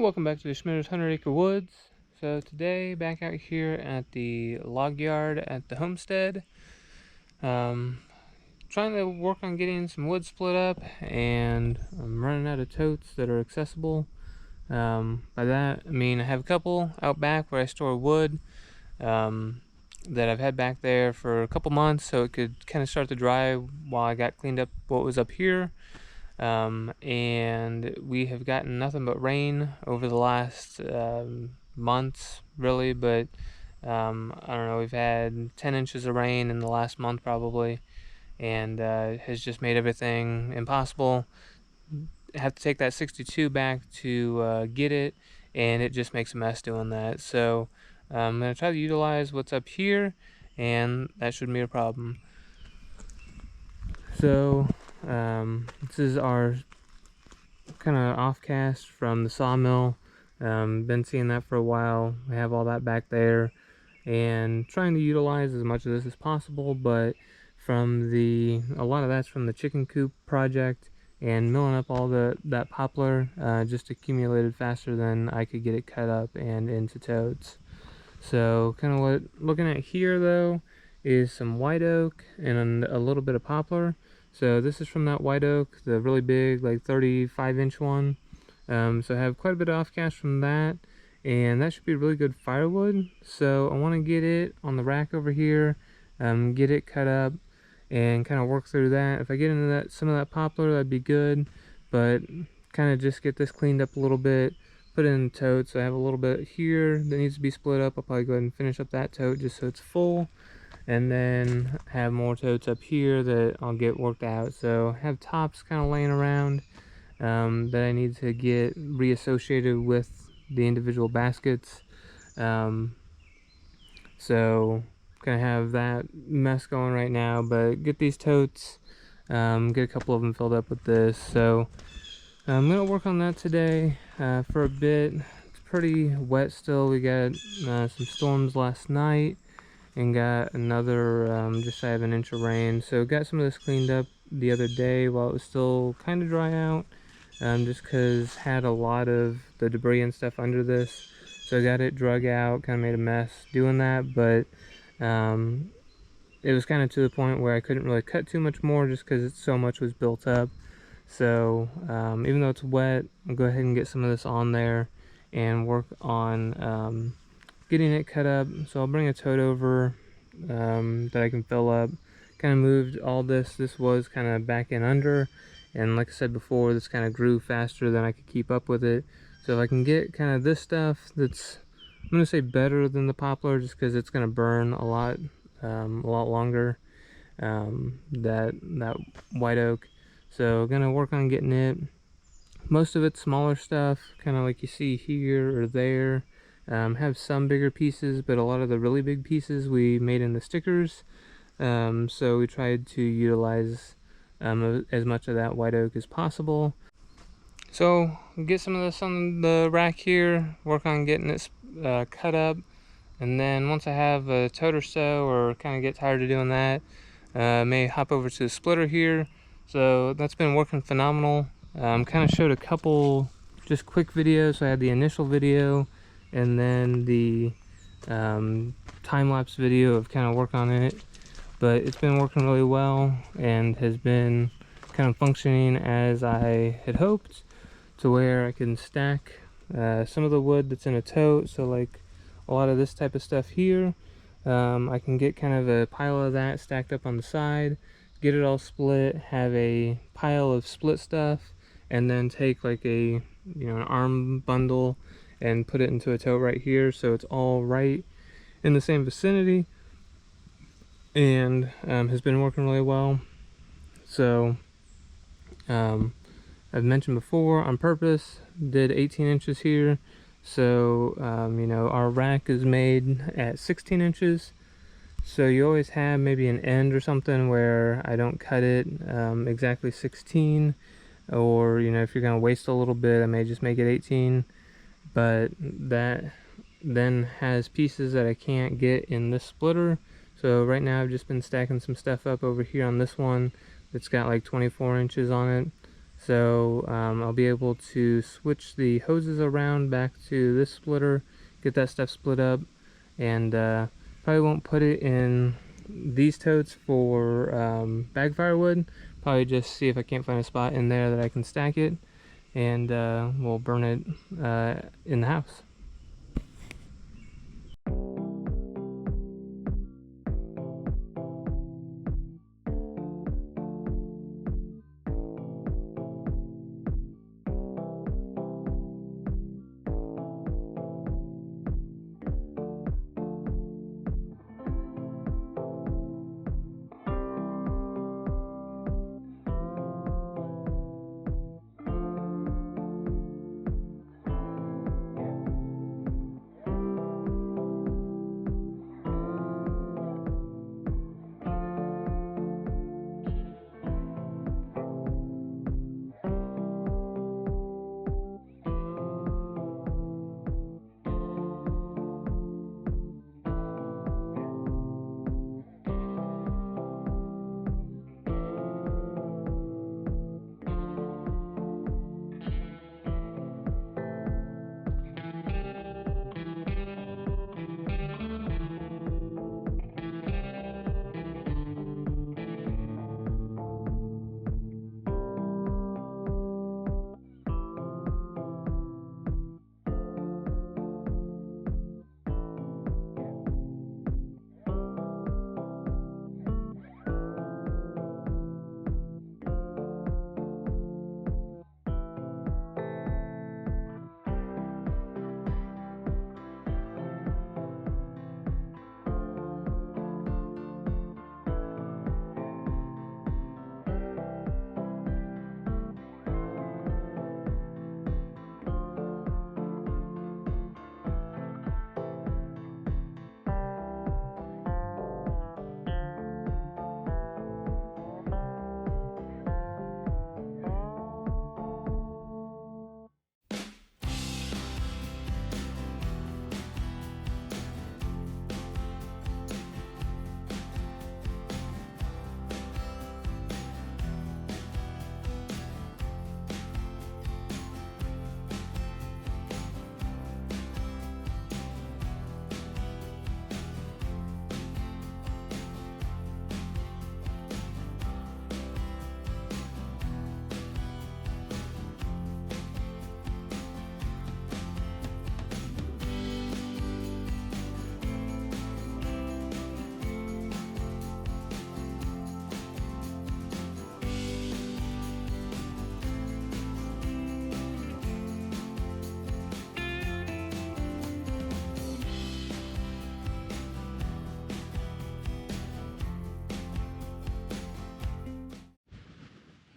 welcome back to the Schmitter's 100 Acre Woods. So today, back out here at the log yard at the homestead. Trying to work on getting some wood split up, and I'm running out of totes that are accessible. By that, I mean I have a couple out back where I store wood that I've had back there for a couple months, so it could kind of start to dry while I got cleaned up what was up here. And we have gotten nothing but rain over the last months, really, but I don't know, we've had 10 inches of rain in the last month probably, and has just made everything impossible. I have to take that 62 back to get it, and it just makes a mess doing that. So I'm going to try to utilize what's up here, and that shouldn't be a problem. So this is our kind of offcast from the sawmill. Been seeing that for a while. I have all that back there and trying to utilize as much of this as possible, but a lot of that's from the chicken coop project, and milling up all that poplar just accumulated faster than I could get it cut up and into totes. So kind of what looking at here though is some white oak and a little bit of poplar. So this is from that white oak, the really big, like 35-inch one. So I have quite a bit of offcast from that, and that should be really good firewood. So I want to get it on the rack over here, get it cut up, and kind of work through that. If I get into some of that poplar, that'd be good, but kind of just get this cleaned up a little bit, put it in totes. So I have a little bit here that needs to be split up. I'll probably go ahead and finish up that tote just so it's full, and then have more totes up here that I'll get worked out. So I have tops kind of laying around that I need to get reassociated with the individual baskets. So gonna have that mess going right now, but get these totes, get a couple of them filled up with this. So I'm gonna work on that today for a bit. It's pretty wet still. We got some storms last night and got another just shy of an inch of rain. So got some of this cleaned up the other day while it was still kind of dry out, just because had a lot of the debris and stuff under this. So I got it drug out, kind of made a mess doing that, but it was kind of to the point where I couldn't really cut too much more just because so much was built up. So even though it's wet, I'll go ahead and get some of this on there and work on getting it cut up. So I'll bring a tote over that I can fill up. Kind of moved all this was kind of back in under, and like I said before, this kind of grew faster than I could keep up with it. So if I can get kind of this stuff that's, I'm going to say better than the poplar, just because it's going to burn a lot longer, that white oak. So I'm going to work on getting it. Most of it's smaller stuff, kind of like you see here or there. Have some bigger pieces, but a lot of the really big pieces we made into stickers. So we tried to utilize as much of that white oak as possible. So get some of this on the rack here, work on getting it cut up, and then once I have a tote or so, or kind of get tired of doing that, may hop over to the splitter here. So that's been working phenomenal. Kind of showed a couple just quick videos. So I had the initial video, and then the time-lapse video of kind of work on it, but it's been working really well and has been kind of functioning as I had hoped, to where I can stack some of the wood that's in a tote. So like a lot of this type of stuff here, I can get kind of a pile of that stacked up on the side, get it all split, have a pile of split stuff, and then take like an arm bundle and put it into a tote right here, so it's all right in the same vicinity, and has been working really well. So I've mentioned before, on purpose did 18 inches here. So our rack is made at 16 inches, so you always have maybe an end or something where I don't cut it exactly 16, or if you're gonna waste a little bit, I may just make it 18. But that then has pieces that I can't get in this splitter. So right now I've just been stacking some stuff up over here on this one that's got like 24 inches on it. So I'll be able to switch the hoses around back to this splitter, get that stuff split up, and probably won't put it in these totes for bag firewood. Probably just see if I can't find a spot in there that I can stack it, and we'll burn it in the house.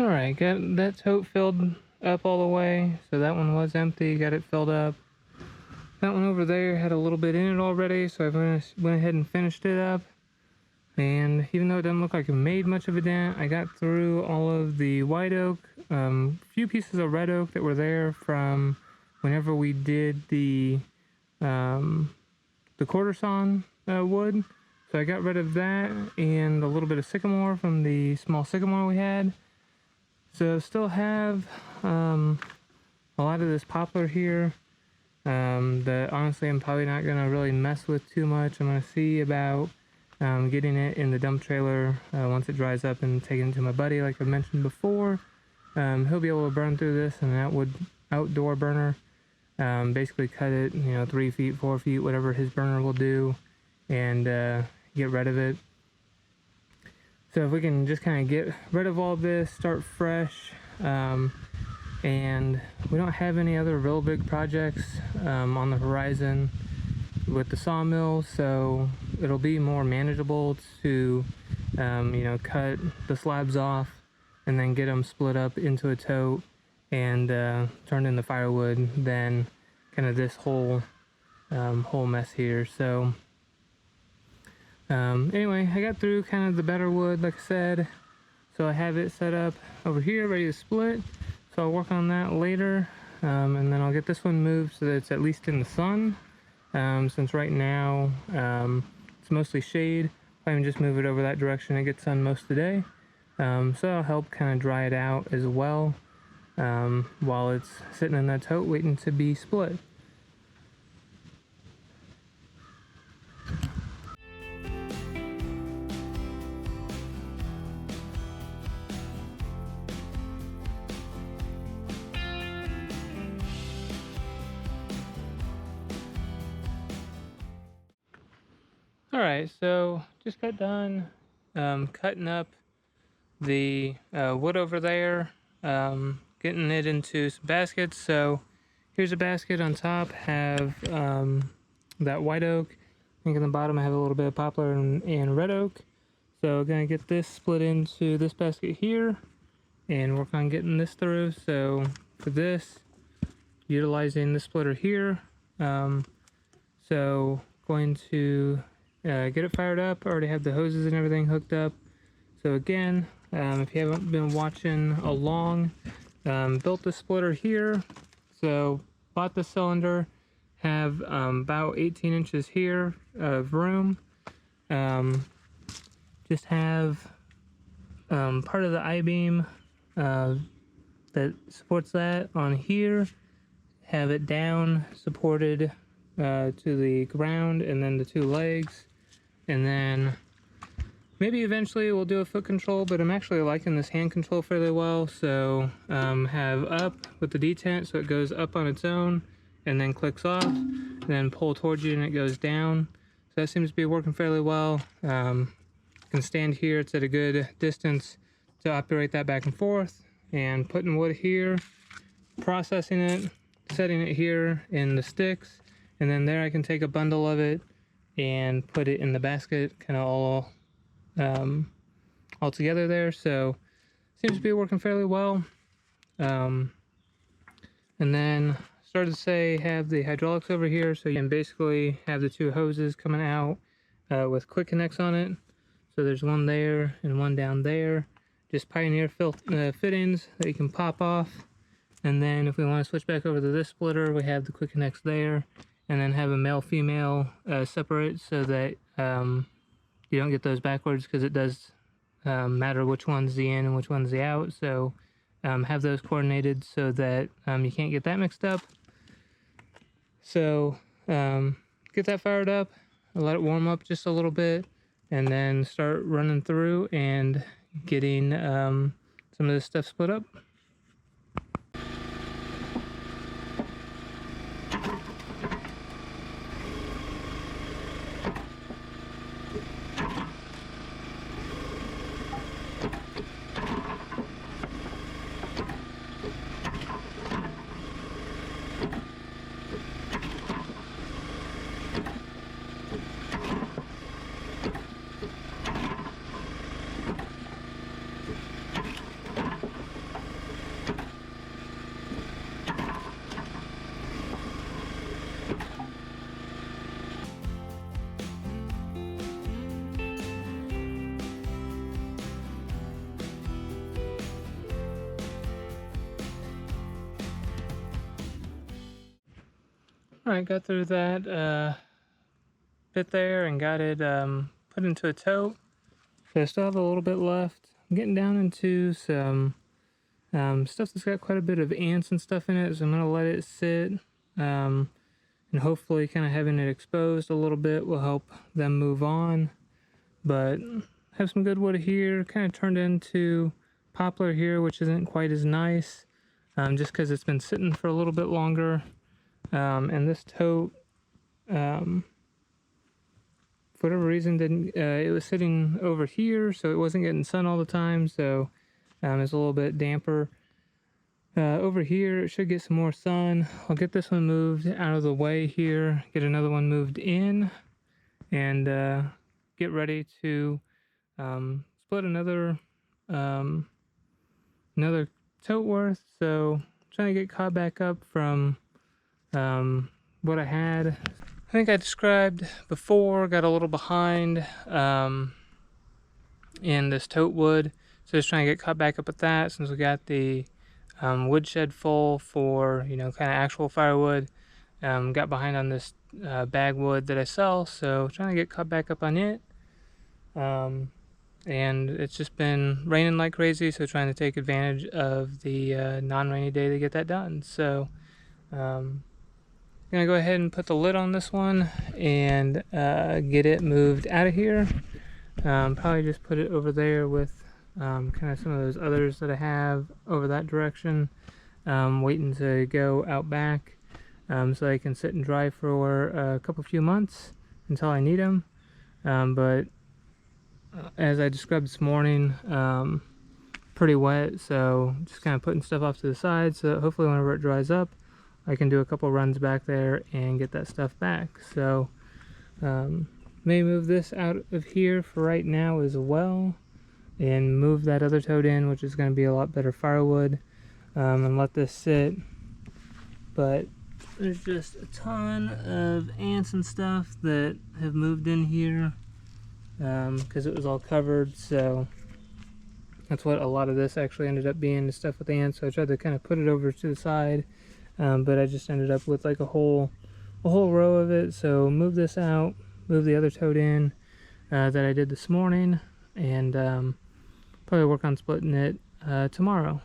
Alright, got that tote filled up all the way, so that one was empty, got it filled up. That one over there had a little bit in it already, so I went ahead and finished it up. And even though it doesn't look like it made much of a dent, I got through all of the white oak, few pieces of red oak that were there from whenever we did the quarter sawn wood. So I got rid of that and a little bit of sycamore from the small sycamore we had. So still have a lot of this poplar here that honestly I'm probably not going to really mess with too much. I'm going to see about getting it in the dump trailer once it dries up and taking it to my buddy like I mentioned before. He'll be able to burn through this in an outdoor burner. Basically cut it, 3 feet, 4 feet, whatever his burner will do, and get rid of it. So if we can just kind of get rid of all this, start fresh, and we don't have any other real big projects on the horizon with the sawmill, so it'll be more manageable to cut the slabs off and then get them split up into a tote and turned into firewood than kind of this whole mess here. So anyway, I got through kind of the better wood, like I said, so I have it set up over here ready to split. So I'll work on that later, and then I'll get this one moved so that it's at least in the sun, since right now it's mostly shade. I can just move it over that direction and get sun most of the day, so that'll help kind of dry it out as well. while it's sitting in that tote waiting to be split. Alright, so just got done cutting up the wood over there, getting it into some baskets. So here's a basket. On top have that white oak. I think in the bottom I have a little bit of poplar and red oak. So gonna get this split into this basket here and work on getting this through. So for this, utilizing the splitter here, so going to get it fired up. I already have the hoses and everything hooked up. So again, if you haven't been watching along, built the splitter here. So bought the cylinder, have about 18 inches here of room. Just have part of the I-beam that supports that on here. Have it down, supported to the ground, and then the two legs. And then maybe eventually we'll do a foot control, but I'm actually liking this hand control fairly well. So have up with the detent, so it goes up on its own and then clicks off, and then pull towards you and it goes down. So that seems to be working fairly well. Can stand here, it's at a good distance to operate that back and forth, and putting wood here, processing it, setting it here in the sticks, and then there I can take a bundle of it and put it in the basket, kind of all together there. So seems to be working fairly well. And then started to say have the hydraulics over here, so you can basically have the two hoses coming out with quick connects on it. So there's one there and one down there, just Pioneer fittings that you can pop off. And then if we want to switch back over to this splitter, we have the quick connects there, and then have a male female separate, so that you don't get those backwards, because it does matter which one's the in and which one's the out. So have those coordinated so that you can't get that mixed up. So get that fired up, let it warm up just a little bit, and then start running through and getting some of this stuff split up. Alright, got through that bit there and got it put into a tote. So I still have a little bit left. I'm getting down into some stuff that's got quite a bit of ants and stuff in it, so I'm going to let it sit. And hopefully kind of having it exposed a little bit will help them move on. But have some good wood here, kind of turned into poplar here, which isn't quite as nice, just because it's been sitting for a little bit longer. And this tote, for whatever reason, didn't. It was sitting over here, so it wasn't getting sun all the time. So it's a little bit damper. Over here, it should get some more sun. I'll get this one moved out of the way here. Get another one moved in, and get ready to split another tote worth. So trying to get caught back up from what I had. I think I described before, got a little behind in this tote wood, so just trying to get caught back up with that, since we got the wood shed full for, you know, kind of actual firewood. Got behind on this bag wood that I sell, so trying to get caught back up on it. and it's just been raining like crazy, so trying to take advantage of the non-rainy day to get that done. So I'm gonna go ahead and put the lid on this one and get it moved out of here. Probably just put it over there with kind of some of those others that I have over that direction, waiting to go out back, so they can sit and dry for a few months until I need them. But as I described this morning, pretty wet, so just kind of putting stuff off to the side so that hopefully whenever it dries up, I can do a couple runs back there and get that stuff back. So may move this out of here for right now as well, and move that other tote in, which is going to be a lot better firewood, and let this sit. But there's just a ton of ants and stuff that have moved in here because it was all covered, so that's what a lot of this actually ended up being, the stuff with ants. So I tried to kind of put it over to the side, but I just ended up with like a whole row of it. So move this out, move the other tote in that I did this morning, and probably work on splitting it tomorrow.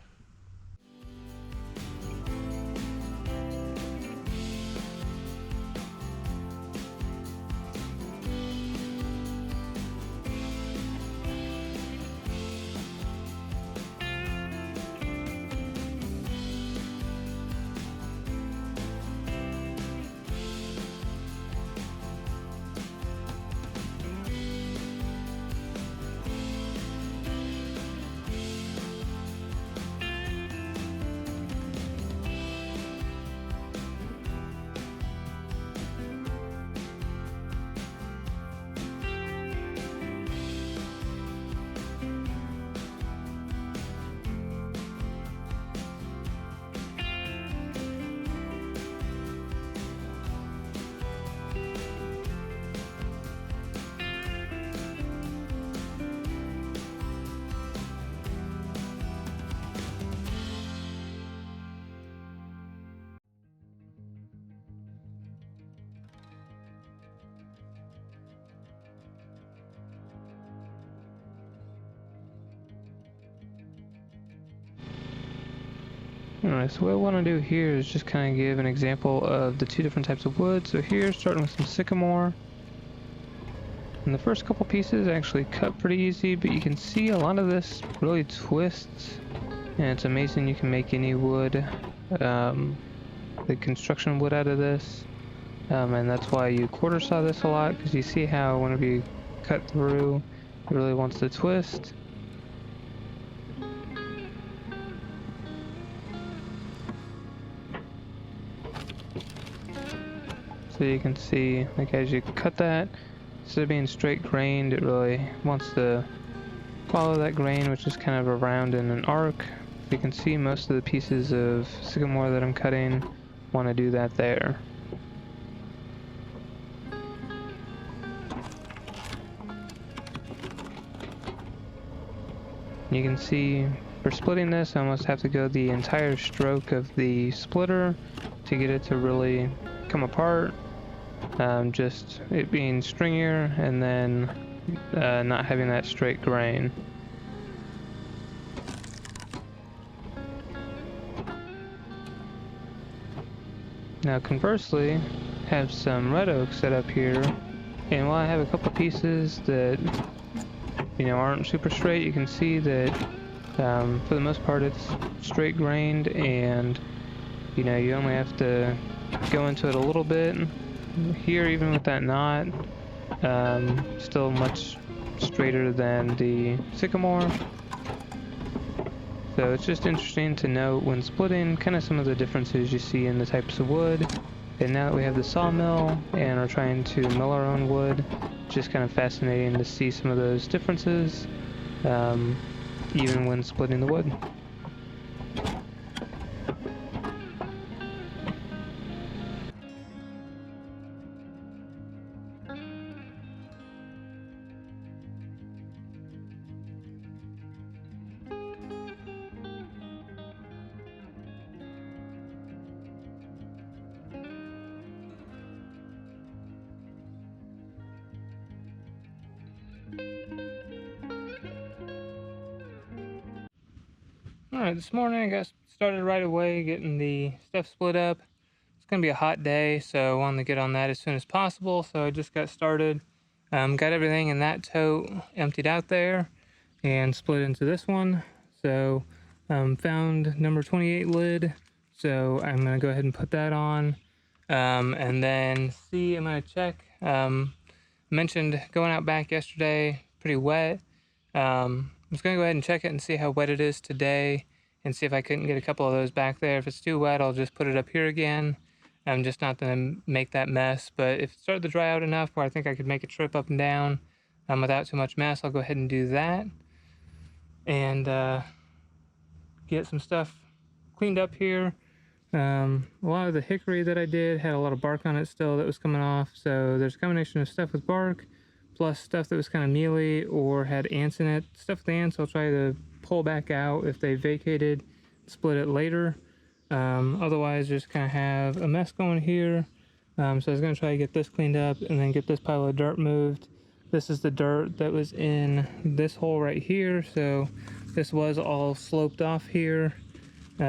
Alright, so what I want to do here is just kind of give an example of the two different types of wood. So here, starting with some sycamore. And the first couple pieces actually cut pretty easy, but you can see a lot of this really twists. And it's amazing you can make any wood, the construction wood out of this. And that's why you quarter saw this a lot, because you see how whenever you cut through, it really wants to twist. So you can see, like, as you cut that, instead of being straight grained, it really wants to follow that grain, which is kind of around in an arc. You can see most of the pieces of sycamore that I'm cutting want to do that there. You can see for splitting this, I almost have to go the entire stroke of the splitter to get it to really come apart. Just it being stringier and then not having that straight grain. Now conversely, have some red oak set up here, and while I have a couple pieces that aren't super straight, you can see that for the most part it's straight grained, and you only have to go into it a little bit. Here, even with that knot, still much straighter than the sycamore. So it's just interesting to note when splitting kind of some of the differences you see in the types of wood. And now that we have the sawmill and are trying to mill our own wood, it's just kind of fascinating to see some of those differences, even when splitting the wood. Alright, this morning I got started right away getting the stuff split up. It's going to be a hot day, so I wanted to get on that as soon as possible, so I just got started. Got everything in that tote emptied out there and split into this one. So found number 28 lid, so I'm going to go ahead and put that on. And then I'm going to check. Mentioned going out back yesterday, pretty wet. I'm just going to go ahead and check it and see how wet it is today and see if I couldn't get a couple of those back there. If it's too wet, I'll just put it up here again. I'm just not going to make that mess, but if it started to dry out enough where I think I could make a trip up and down without too much mess, I'll go ahead and do that and get some stuff cleaned up here. A lot of the hickory that I did had a lot of bark on it still that was coming off, so there's a combination of stuff with bark plus stuff that was kind of mealy or had ants in it. Stuff with ants I'll try to pull back out if they vacated, split it later. Otherwise just kind of have a mess going here. So I was going to try to get this cleaned up and then get this pile of dirt moved. This is the dirt that was in this hole right here, so this was all sloped off here. So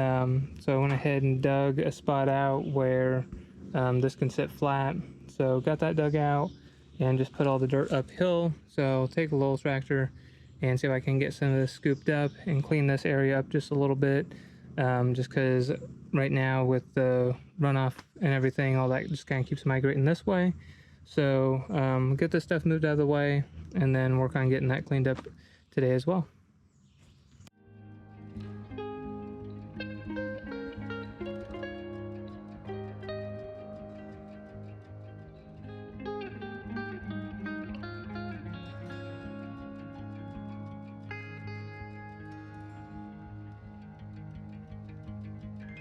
I went ahead and dug a spot out where this can sit flat. So got that dug out and just put all the dirt uphill. So I'll take a little tractor and see if I can get some of this scooped up and clean this area up just a little bit. Just because right now with the runoff and everything, all that just kind of keeps migrating this way. So get this stuff moved out of the way and then work on getting that cleaned up today as well.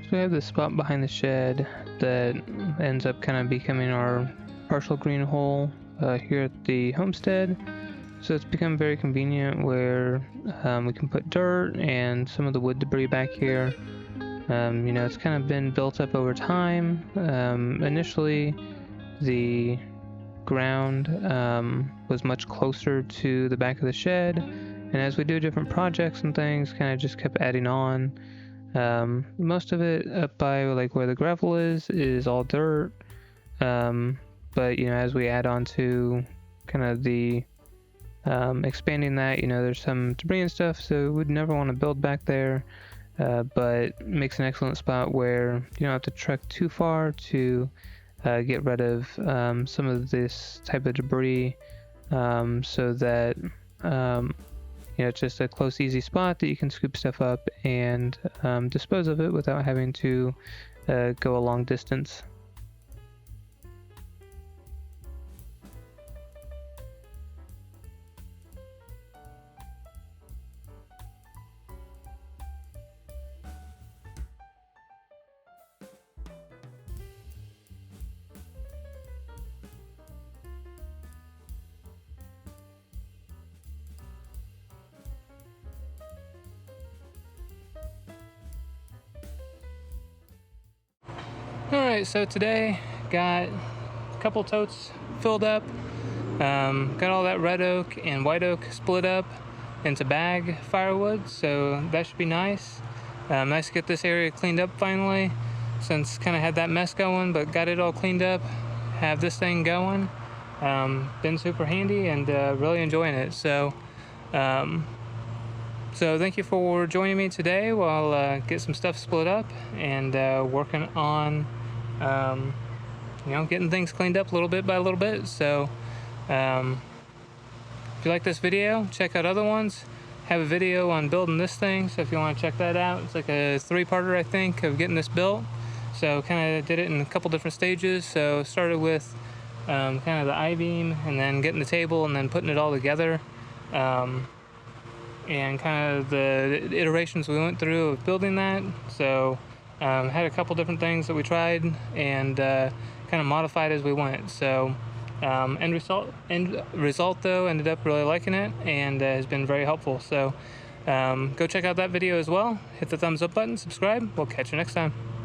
So we have this spot behind the shed that ends up kind of becoming our partial green hole here at the homestead. So it's become very convenient where we can put dirt and some of the wood debris back here. You know, it's kind of been built up over time. Initially, the ground was much closer to the back of the shed, and as we do different projects and things, kind of just kept adding on. Most of it up by like where the gravel is all dirt, but you know, as we add on to kind of the expanding that, you know, there's some debris and stuff, so we'd never want to build back there, but makes an excellent spot where you don't have to trek too far to get rid of some of this type of debris, so that you know, it's just a close, easy spot that you can scoop stuff up and dispose of it without having to go a long distance. Alright, so today got a couple totes filled up, got all that red oak and white oak split up into bag firewood, so that should be nice. Nice to get this area cleaned up finally, since kind of had that mess going, but got it all cleaned up, have this thing going. Been super handy and really enjoying it. So thank you for joining me today while get some stuff split up and working on you know, getting things cleaned up little bit by little bit. So if you like this video, check out other ones. Have a video on building this thing, so if you want to check that out, it's like a 3-parter I think of getting this built. So kind of did it in a couple different stages. So started with kind of the I-beam and then getting the table and then putting it all together. And kind of the iterations we went through of building that. So had a couple different things that we tried and kind of modified as we went. So end result though, ended up really liking it and has been very helpful. So go check out that video as well. Hit the thumbs up button, subscribe. We'll catch you next time.